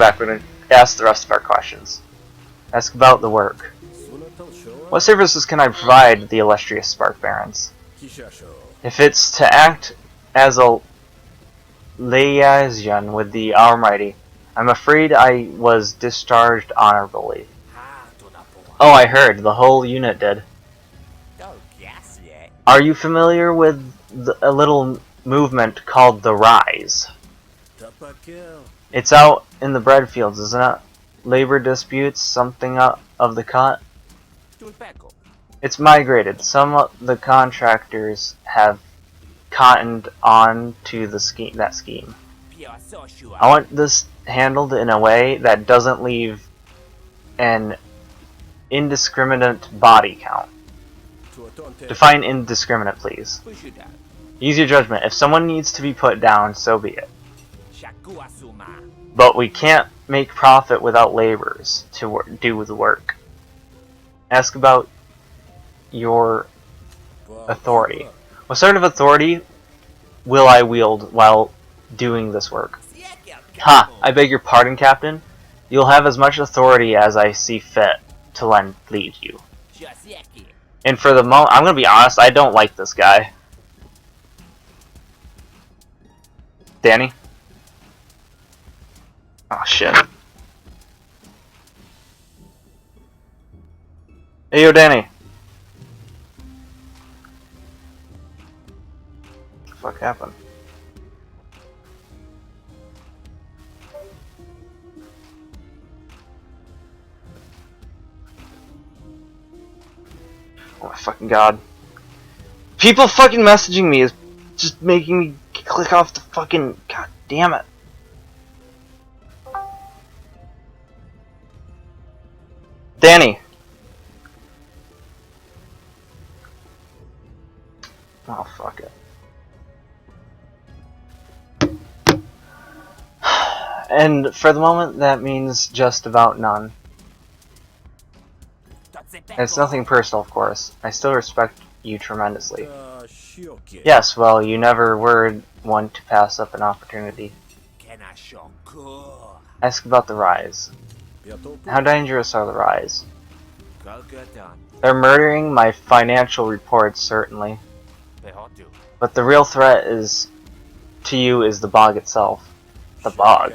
backward and ask the rest of our questions. Ask about the work. What services can I provide the illustrious Spark Barons? If it's to act as a liaison with the Almighty, I'm afraid I was discharged honorably. Oh, I heard. The whole unit did. Are you familiar with a little movement called the Rise? It's out in the bread fields, isn't it? Labor disputes, something of the cut? It's migrated. Some of the contractors have cottoned on to that scheme. I want this handled in a way that doesn't leave an indiscriminate body count. Define indiscriminate, please. Use your judgment. If someone needs to be put down, so be it. But we can't make profit without laborers to do the work. Ask about your authority. What sort of authority will I wield while doing this work? Ha! I beg your pardon, Captain. You'll have as much authority as I see fit to lead you. And for the moment, I'm gonna be honest, I don't like this guy. Danny? Oh shit. Hey yo, Danny. What the fuck happened? Oh my fucking god. People fucking messaging me is just making me click off the fucking... God damn it. Danny. Oh, fuck it. And for the moment, that means just about none. It's nothing personal, of course. I still respect you tremendously. Yes, well, you never were one to pass up an opportunity. Ask about the Rise. How dangerous are the Rise? They're murdering my financial reports, certainly. But the real threat to you is the bog itself. The bog.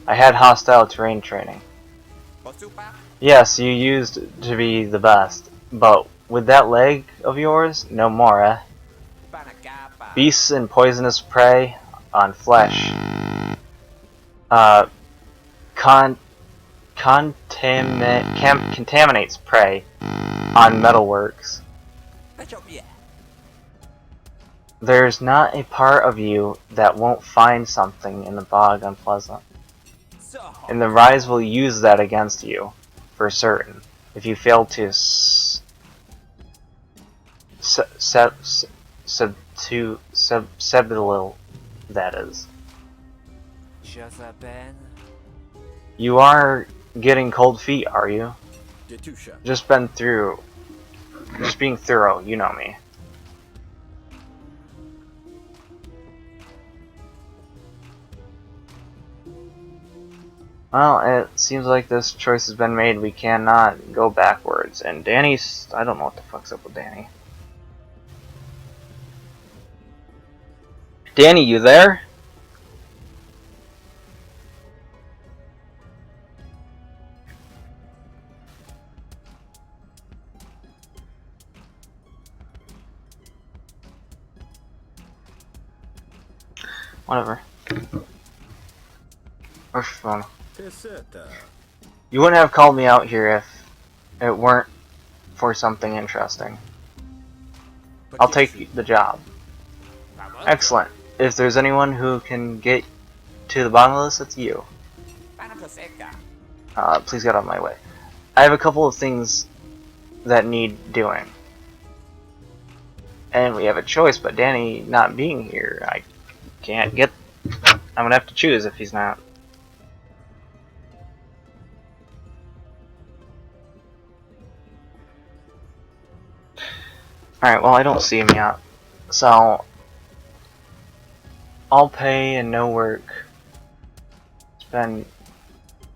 I had hostile terrain training. Yes, you used to be the best, but with that leg of yours, no more, eh? Beasts and poisonous prey on flesh. Contaminates prey on metalworks. There's not a part of you that won't find something in the bog unpleasant. And the Rise will use that against you, for certain, if you fail to subdue, that is. You are getting cold feet, are you? Just being thorough, you know me. Well, it seems like this choice has been made. We cannot go backwards. And Danny's... I don't know what the fuck's up with Danny. Danny, you there? Whatever. Where's your phone? You wouldn't have called me out here if it weren't for something interesting. I'll take the job. Excellent. If there's anyone who can get to the bottom of this, it's you. Please get out of my way. I have a couple of things that need doing. And we have a choice, but Danny not being here, I can't get... I'm gonna have to choose if he's not. Alright, well, I don't see him yet. So, all pay and no work. It's been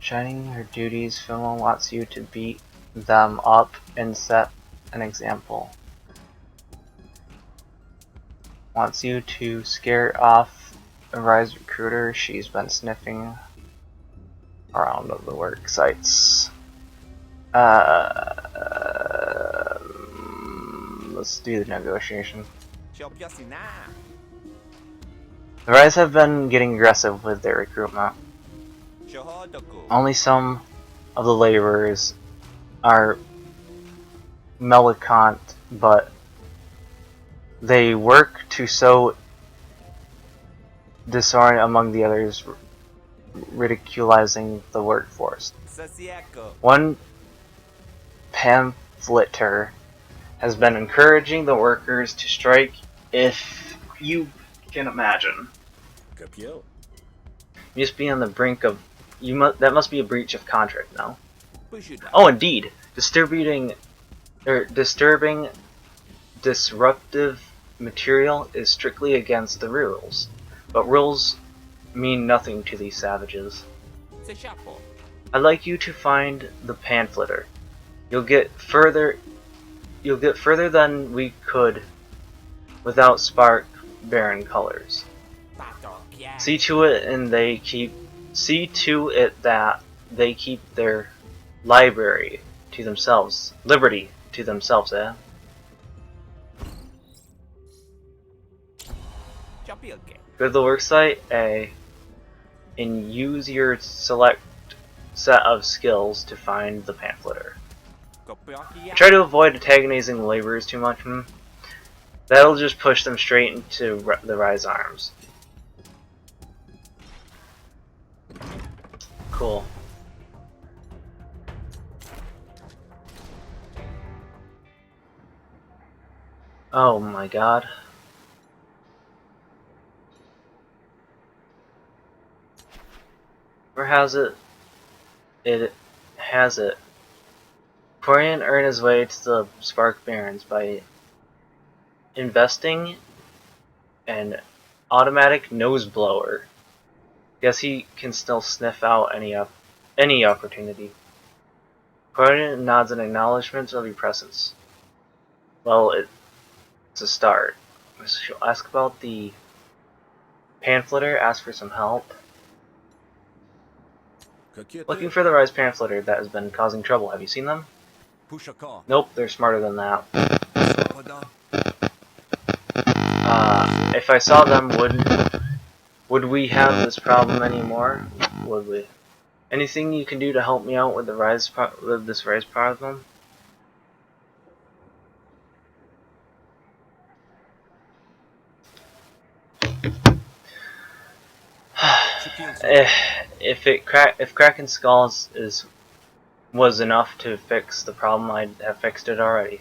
Shining her duties, Fimo wants you to beat them up and set an example. Wants you to scare off a Rise recruiter. She's been sniffing around the work sites. Let's do the negotiation. The Rise have been getting aggressive with their recruitment. Only some of the laborers are Melicant, but they work to sow disarray among the others, ridiculizing the workforce. One pamphleter has been encouraging the workers to strike, if you can imagine. You must be on the brink of... that must be a breach of contract now. Oh, indeed. Disturbing disruptive material is strictly against the rules, but rules mean nothing to these savages. I'd like you to find the pamphleter. You'll get further than we could without Spark Baron colors. See to it that they keep their liberty to themselves, eh? Go to the worksite A and use your select set of skills to find the pamphleter. Try to avoid antagonizing the laborers too much. That'll just push them straight into the Rise arms. Cool. Oh my god. Where has it? It has it. Corian earned his way to the Spark Barons by investing an automatic nose blower. Guess he can still sniff out any opportunity. Corian nods in acknowledgement of your presence. Well, it's a start. She'll ask about the pamphleter, ask for some help. Looking for the Rise pamphleter that has been causing trouble. Have you seen them? Nope, they're smarter than that. If I saw them, would we have this problem anymore? Would we? Anything you can do to help me out with this Rise problem? If Kraken Skulls was enough to fix the problem, I'd have fixed it already.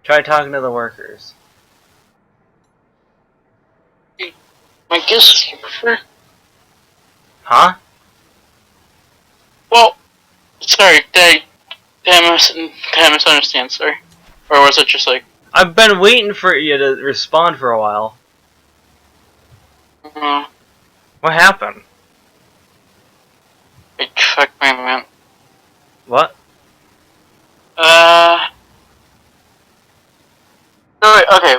Try talking to the workers. I guess you prefer. Huh? Well, sorry, did I misunderstand, sorry? Or was it just like... I've been waiting for you to respond for a while. What happened? Fuck my man. What? Okay.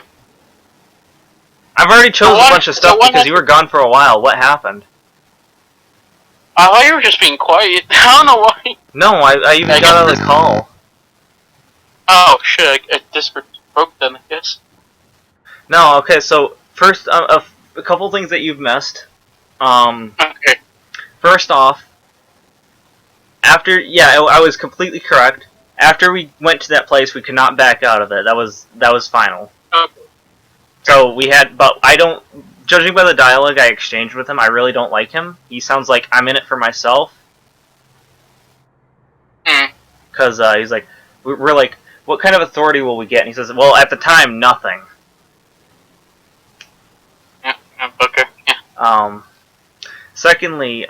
I've already chosen a bunch of stuff because you were gone for a while. What happened? I thought you were just being quiet. I don't know why. No, I even got out of the call. Oh, shit. I just broke then, I guess. No, okay, so first, a couple things that you've missed. Okay. First off, I was completely correct. After we went to that place, we could not back out of it. That was final. Okay. So we had, but I don't, judging by the dialogue I exchanged with him, I really don't like him. He sounds like I'm in it for myself. Because he's like, we're like, what kind of authority will we get? And he says, well, at the time, nothing. Yeah, okay, yeah. Secondly,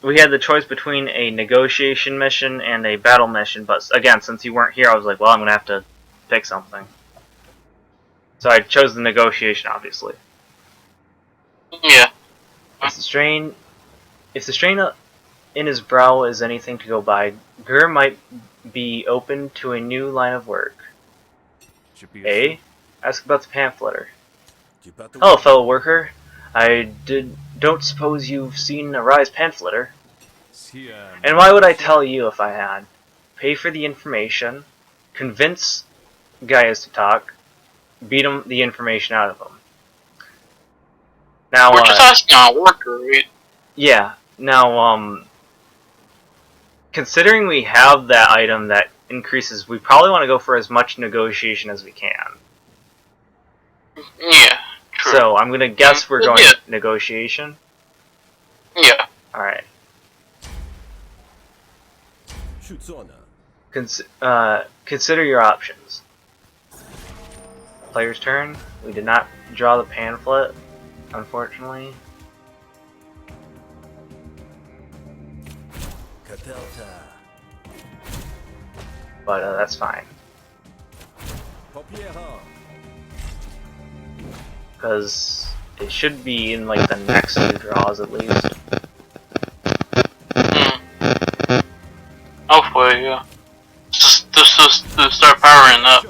we had the choice between a negotiation mission and a battle mission, but again, since you weren't here, I was like, well, I'm going to have to pick something. So I chose the negotiation, obviously. Yeah. If the strain in his brow is anything to go by, Gur might be open to a new line of work. Eh? Ask about the pamphleter. Hello, fellow worker. Don't suppose you've seen a rise pamphleter? And why would I tell you if I had? Pay for the information, convince guys to talk, beat the information out of them. Now, we're just asking on a worker, right? Yeah. Now, considering we have that item that increases, we probably want to go for as much negotiation as we can. Yeah, true. So, I'm gonna guess we're going negotiation? Yeah. Alright. Consider your options. Player's turn. We did not draw the pamphlet, unfortunately. But that's fine. Because it should be in like the next two draws at least. Hopefully, yeah. Just to start powering up.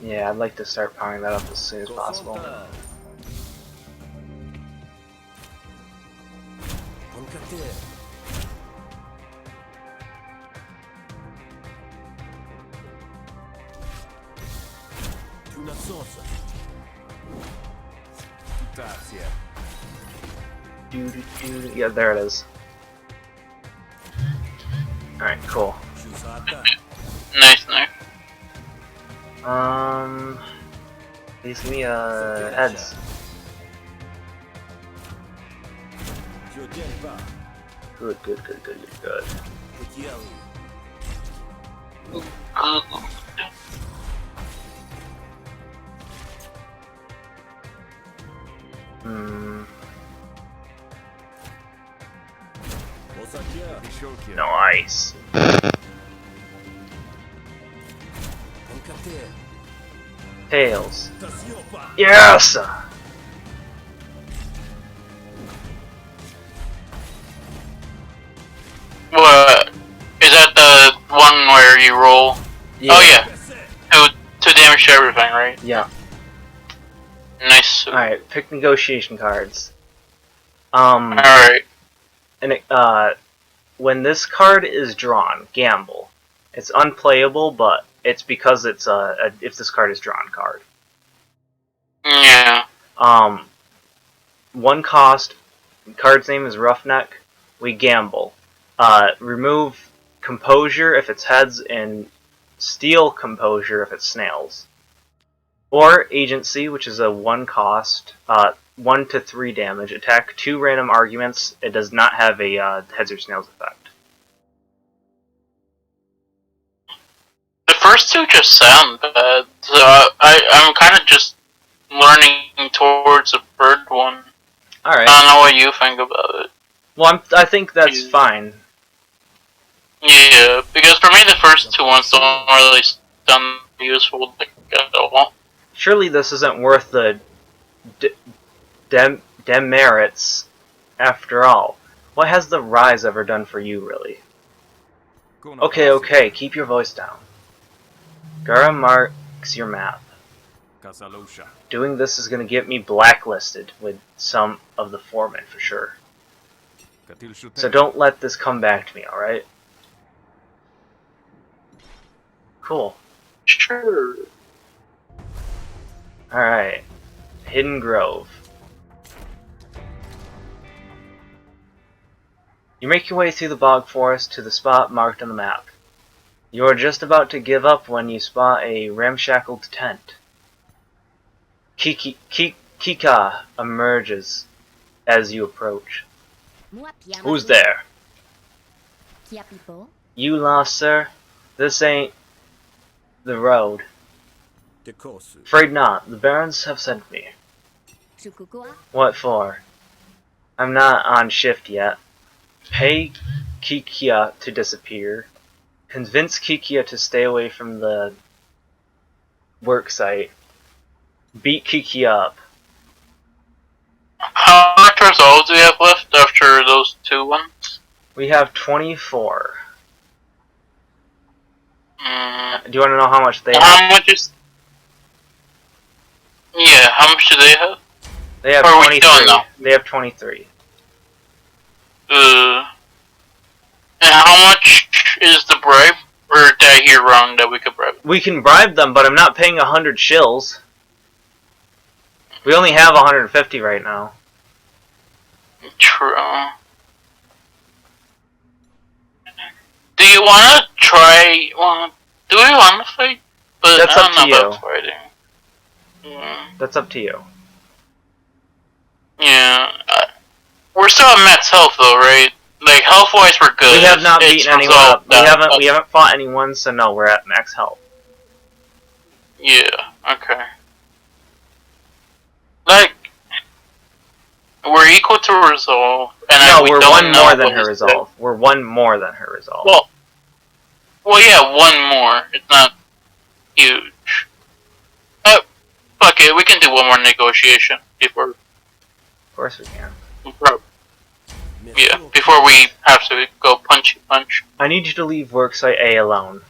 Yeah, I'd like to start powering that up as soon as possible. Yeah, there it is. Alright, cool. Nice. Please give me heads. Good. Nice. Tails. Yes! What? Is that the one where you roll? Yeah. Oh yeah. To damage everything, right? Yeah. Nice. Alright, pick negotiation cards. Alright. And when this card is drawn, gamble. It's unplayable, but it's because it's if this card is drawn card. Yeah. One cost. Card's name is Roughneck. We gamble. Remove composure if it's heads, and steal composure if it's snails. Or agency, which is a one cost, 1 to 3 damage. Attack 2 random arguments. It does not have a heads or snails effect. The first two just sound bad, so I'm kind of just learning towards the bird one. Alright. I don't know what you think about it. Well, I think that's fine. Yeah, because for me the first two ones don't really sound useful at all. Surely this isn't worth the demerits after all. What has the Rise ever done for you, really? Okay, keep your voice down. Gara marks your map. Doing this is going to get me blacklisted with some of the foremen for sure. So don't let this come back to me, alright? Cool. Sure. Alright. Hidden Grove. You make your way through the bog forest to the spot marked on the map. You are just about to give up when you spot a ramshackled tent. Kika emerges as you approach. Who's there? You lost, sir? This ain't the road. Afraid not. The barons have sent me. What for? I'm not on shift yet. Pay Kikia to disappear. Convince Kikia to stay away from the work site. Beat Kikia up. How much resolve do we have left after those two ones? We have 24. Mm. Do you want to know how much they have? How much is? Yeah, how much do they have? They have Or we 23. don't know. They have 23. And how much is the bribe? Or did I hear wrong that we could bribe? We can bribe them, but I'm not paying 100 shills. We only have 150 right now. True. Do you want to try? Well, do we want to fight? But That's I up don't to know you. about fighting. Yeah. That's up to you. Yeah. We're still at max health though, right? Like health wise, we're good. We have not beaten anyone up. We haven't fought anyone, so no, we're at max health. Yeah. Okay. Like we're equal to resolve, and No, we we're don't one know more than what her is resolve. We're one more than her resolve. Well, yeah, one more. It's not huge. Fuck it, we can do one more negotiation before. Of course we can. Yeah, before we have to go punchy punch. I need you to leave worksite A alone.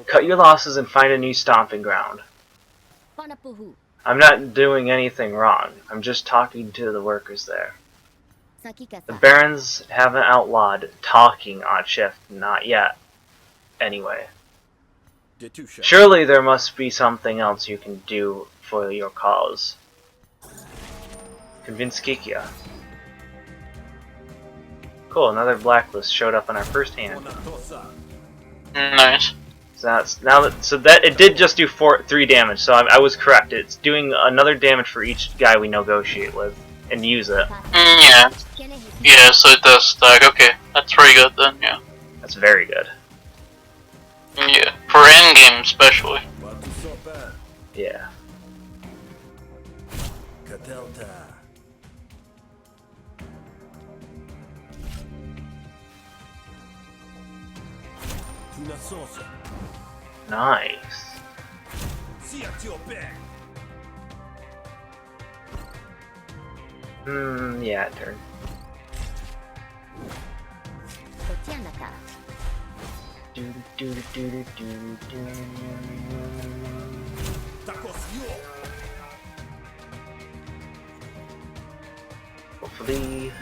Cut your losses and find a new stomping ground. I'm not doing anything wrong. I'm just talking to the workers there. The barons haven't outlawed talking on shift, not yet. Anyway. Surely there must be something else you can do for your cause. Convince Kikia. Cool, another blacklist showed up on our first hand. Nice. So that's that it did just do 3 damage. So I was correct. It's doing another damage for each guy we negotiate with and use it. Yeah. Yeah, so it does stack. Okay, that's pretty good then. Yeah. That's very good. Yeah, for endgame especially. Yeah. Nice. Yeah, turn. Hopefully.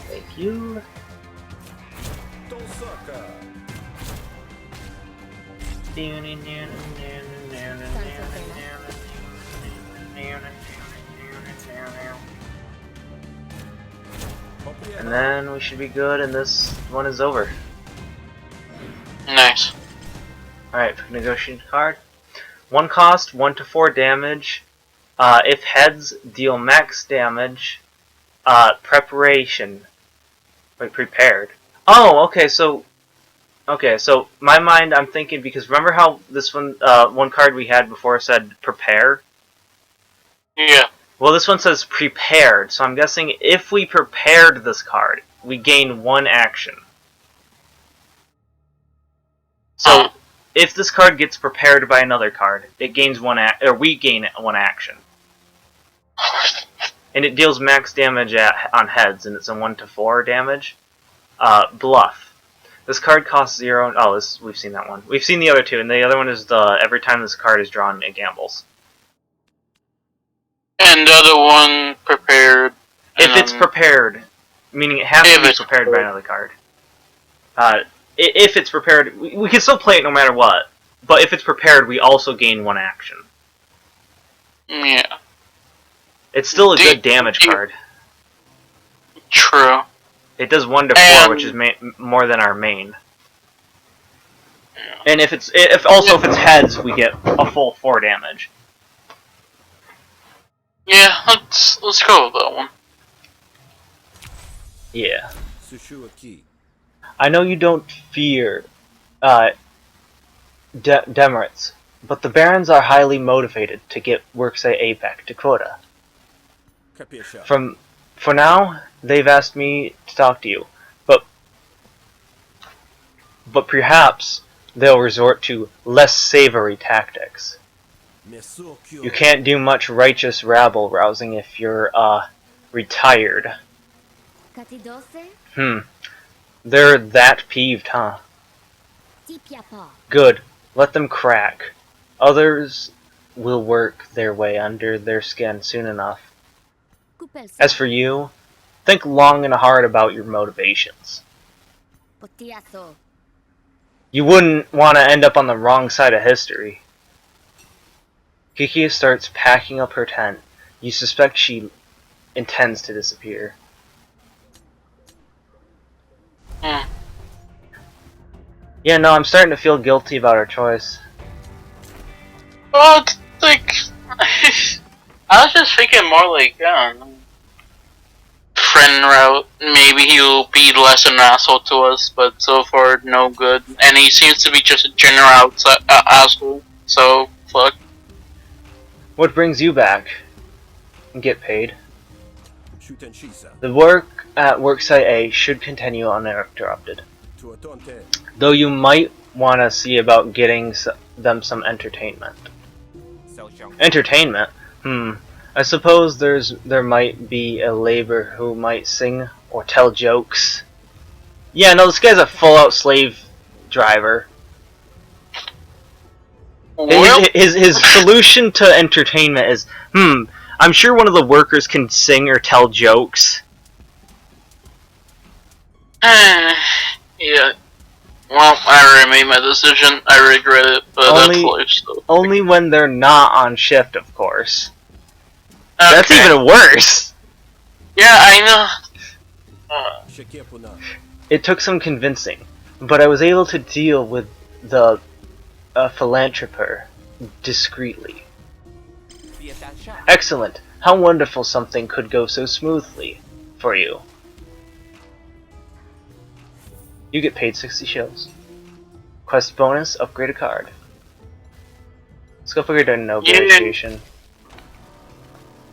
Thank you. And then we should be good, and this one is over. Nice. Alright, negotiation card. 1 cost, 1 to 4 damage. If heads, deal max damage. Preparation. Wait, prepared. Oh, okay, so my mind, I'm thinking, because remember how this one card we had before said prepare? Yeah. Well, this one says prepared, so I'm guessing if we prepared this card, we gain 1 action. So, if this card gets prepared by another card, it gains we gain 1 action. And it deals max damage on heads, and it's a 1 to 4 damage. Bluff. This card costs 0. Oh, we've seen that one. We've seen the other 2, and the other one is every time this card is drawn, it gambles. And the other one prepared. If it's prepared, meaning it has to be prepared by another card. If it's prepared, we can still play it no matter what. But if it's prepared, we also gain 1 action. Yeah. It's still a good damage card. True. It does 1 to 4, which is more than our main. Yeah. And if it's heads, we get a full 4 damage. Yeah, let's go with that one. Yeah. I know you don't fear demerits, but the barons are highly motivated to get Worksite A back to quota. For now, they've asked me to talk to you, but perhaps they'll resort to less savory tactics. You can't do much righteous rabble rousing if you're retired. They're that peeved, huh? Good. Let them crack. Others will work their way under their skin soon enough. As for you, think long and hard about your motivations. You wouldn't want to end up on the wrong side of history. Kikia starts packing up her tent. You suspect she intends to disappear. Yeah, no, I'm starting to feel guilty about our choice. Well, it's like I was just thinking more like friend route. Maybe he'll be less an asshole to us, but so far no good. And he seems to be just a general asshole. So fuck. What brings you back? Get paid. The work at Worksite A should continue uninterrupted. Though you might want to see about getting them some entertainment. Entertainment? I suppose there might be a labor who might sing or tell jokes. Yeah, no, this guy's a full-out slave driver. His solution to entertainment is, I'm sure one of the workers can sing or tell jokes. Yeah. Well, I already made my decision. I regret it, but that's life stuff. Only when they're not on shift, of course. Okay. That's even worse. Yeah, I know. It took some convincing, but I was able to deal with the philanthropist discreetly. Excellent. How wonderful something could go so smoothly for you. You get paid 60 shells. Quest bonus, upgrade a card. Let's go figure out a negotiation.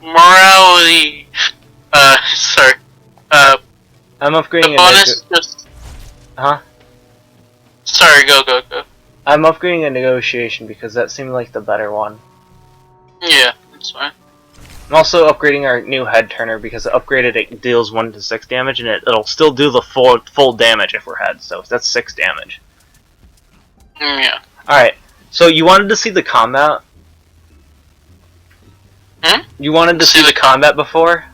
Morality. Sorry. I'm upgrading the bonus just. Huh? Sorry, go. I'm upgrading a negotiation because that seemed like the better one. Yeah, that's fine. I'm also upgrading our new head turner because upgraded it deals 1 to 6 damage and it'll still do the full damage if we're heads, so that's 6 damage. Yeah. Alright, so you wanted to see the combat? You wanted to see the combat before?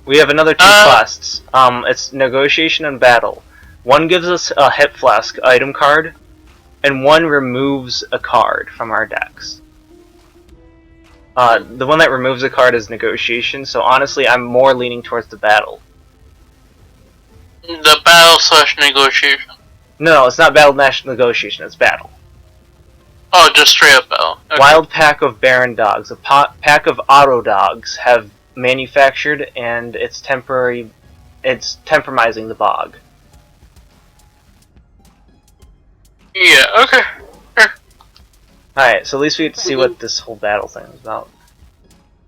We have another 2 quests. It's negotiation and battle. One gives us a hip flask item card, and one removes a card from our decks. The one that removes a card is negotiation, so honestly I'm more leaning towards the battle. The battle / negotiation? No, it's not battle / negotiation, it's battle. Oh, just straight up battle. Okay. Wild pack of Baron dogs. A pack of auto dogs have manufactured, and it's temporizing the bog. Yeah, okay. Sure. Alright, so at least we get to see what this whole battle thing is about.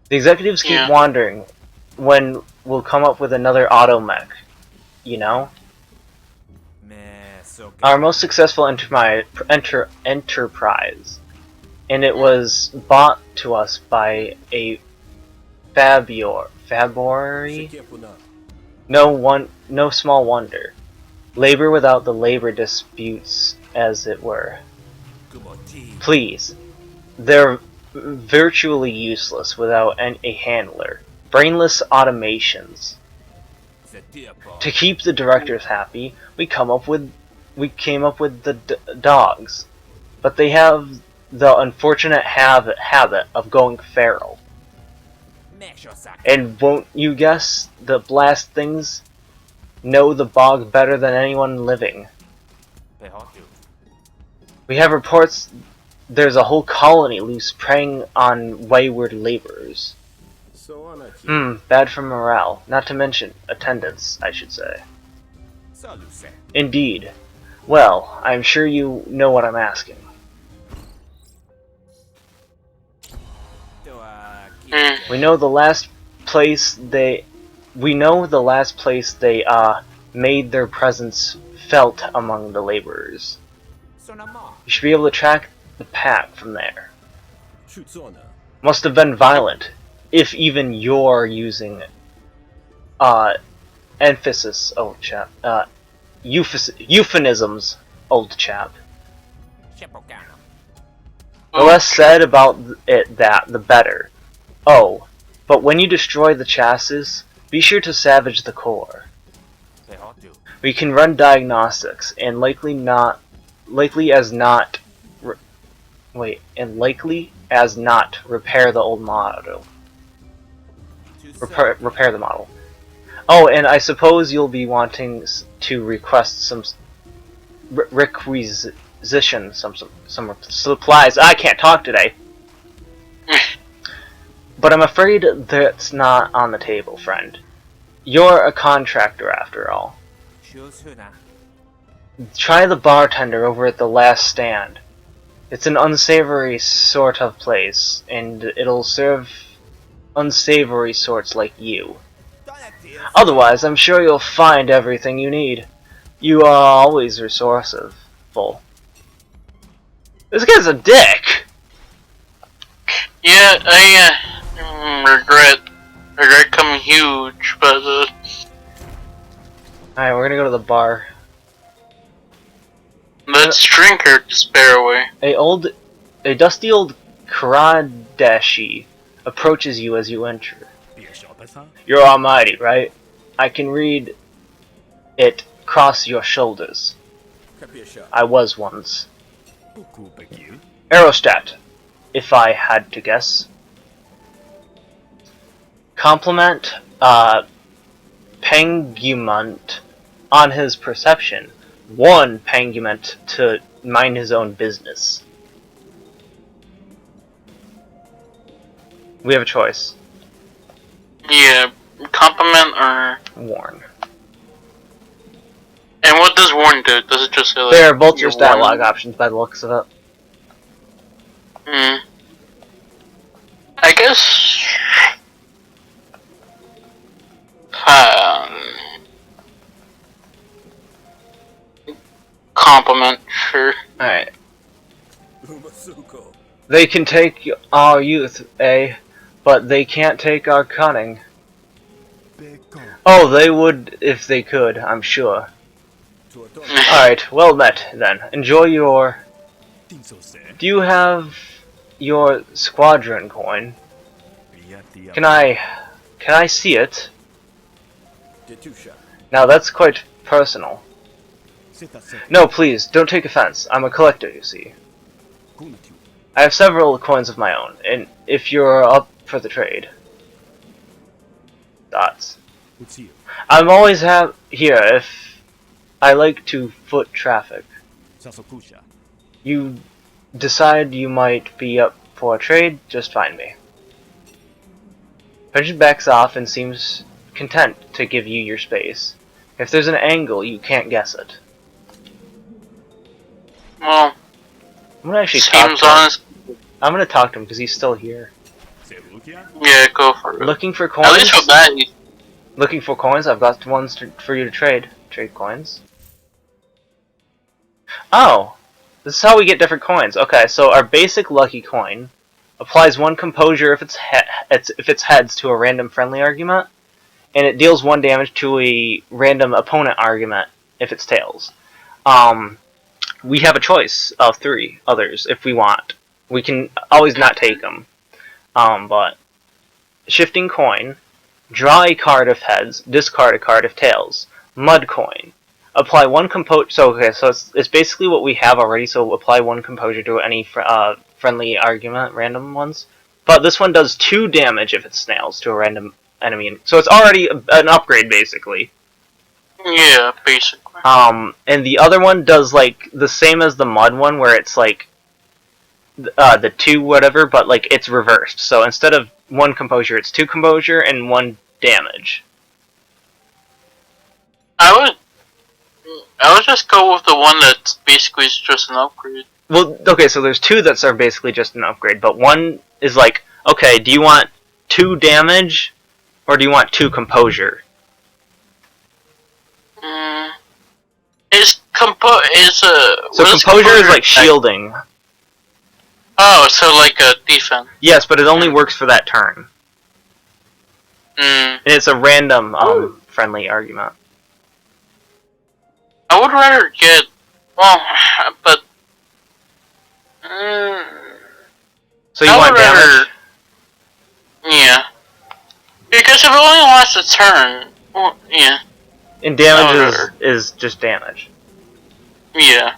The executives keep wandering when we'll come up with another auto mech, you know? Our most successful enterprise, and it was bought to us by a Fabori? No small wonder. Labor without the labor disputes, as it were. Please. They're virtually useless without a handler. Brainless automations. To keep the directors happy, we came up with the dogs. But they have the unfortunate habit of going feral. And won't you guess, the blast things know the bog better than anyone living. We have reports there's a whole colony loose preying on wayward laborers. Bad for morale, not to mention attendance, I should say. Indeed. Well, I'm sure you know what I'm asking. We know the last place they made their presence felt among the laborers. You should be able to track the pack from there. Must have been violent, if even you're using Emphasis, old chap. Euphemisms, old chap. The less said about it the better. Oh, but when you destroy the chassis, be sure to salvage the core. We can run diagnostics, and likely as not repair the old model. Repair the model. Oh, and I suppose you'll be wanting to request some requisition, some supplies. I can't talk today. But I'm afraid that's not on the table, friend. You're a contractor after all. Try the bartender over at the last stand. It's an unsavory sort of place, and it'll serve unsavory sorts like you. Otherwise, I'm sure you'll find everything you need. You are always resourceful. This guy's a dick! Yeah, I regret coming huge, but Alright, we're gonna go to the bar. let's drink our despair away. A dusty old Karadeshi approaches you as you enter. You're almighty, right? I can read it cross your shoulders. I was once. Aerostat, if I had to guess. Compliment Pengument on his perception. Warn Pengument to mind his own business. We have a choice. Yeah, compliment or Warn. And what does warn do? Does it just say like, They are both you're your stat warned? log options by the looks of it. I guess. Compliment, sure. Alright. They can take our youth, but they can't take our cunning. Oh, they would if they could, I'm sure. Alright, well met then. Enjoy your... Do you have your squadron coin? Can I see it? Now that's quite personal. No, please, don't take offense. I'm a collector, you see. I have several coins of my own, and if you're up for the trade. Dots. I'm always here if I like to foot traffic. You decide you might be up for a trade, just find me. Bridget backs off and seems content to give you your space. If there's an angle, you can't guess it. Well, I'm gonna actually talk seems to him. honest. I'm gonna talk to him because he's still here. Yeah, go for it. Looking for coins? At least for that, Looking for coins? I've got ones for you to trade. Trade coins. Oh! This is how we get different coins. Okay, so our basic lucky coin applies 1 composure if it's heads to a random friendly argument, and it deals 1 damage to a random opponent argument if it's tails. We have a choice of 3 others if we want. We can always not take them. But shifting coin, draw a card if heads, discard a card if tails. Mud coin, apply 1 composure. So it's basically what we have already. So apply 1 composure to any friendly argument, random ones. But this one does 2 damage if it snails to a random enemy. So it's already an upgrade basically. yeah, basically. And the other one does like the same as the mud one, where it's like the 2 whatever, but like it's reversed. So instead of 1 composure, it's 2 composure and 1 damage. I would just go with the one that basically is just an upgrade. Well, okay, so there's 2 that are basically just an upgrade, but 1 is like, okay, do you want 2 damage or do you want 2 composure? So composure is like shielding. Oh, so like a defense. Yes, but it only works for that turn. Mm. And it's a random friendly argument. I would rather get, well, but So you I want would damage? rather, yeah, because if it only lasts a turn, well, yeah, And I damage would rather, is just damage. yeah.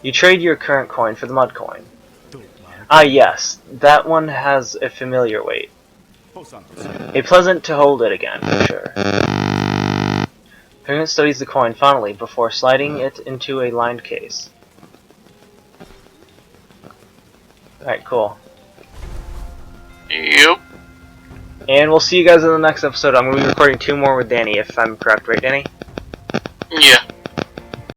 You trade your current coin for the mud coin. Ah yes, that one has a familiar weight. A pleasant to hold it again, for sure. Parent studies the coin fondly before sliding it into a lined case. Alright, cool. Yep. And we'll see you guys in the next episode. I'm going to be recording 2 more with Danny, if I'm correct, right, Danny? Yeah.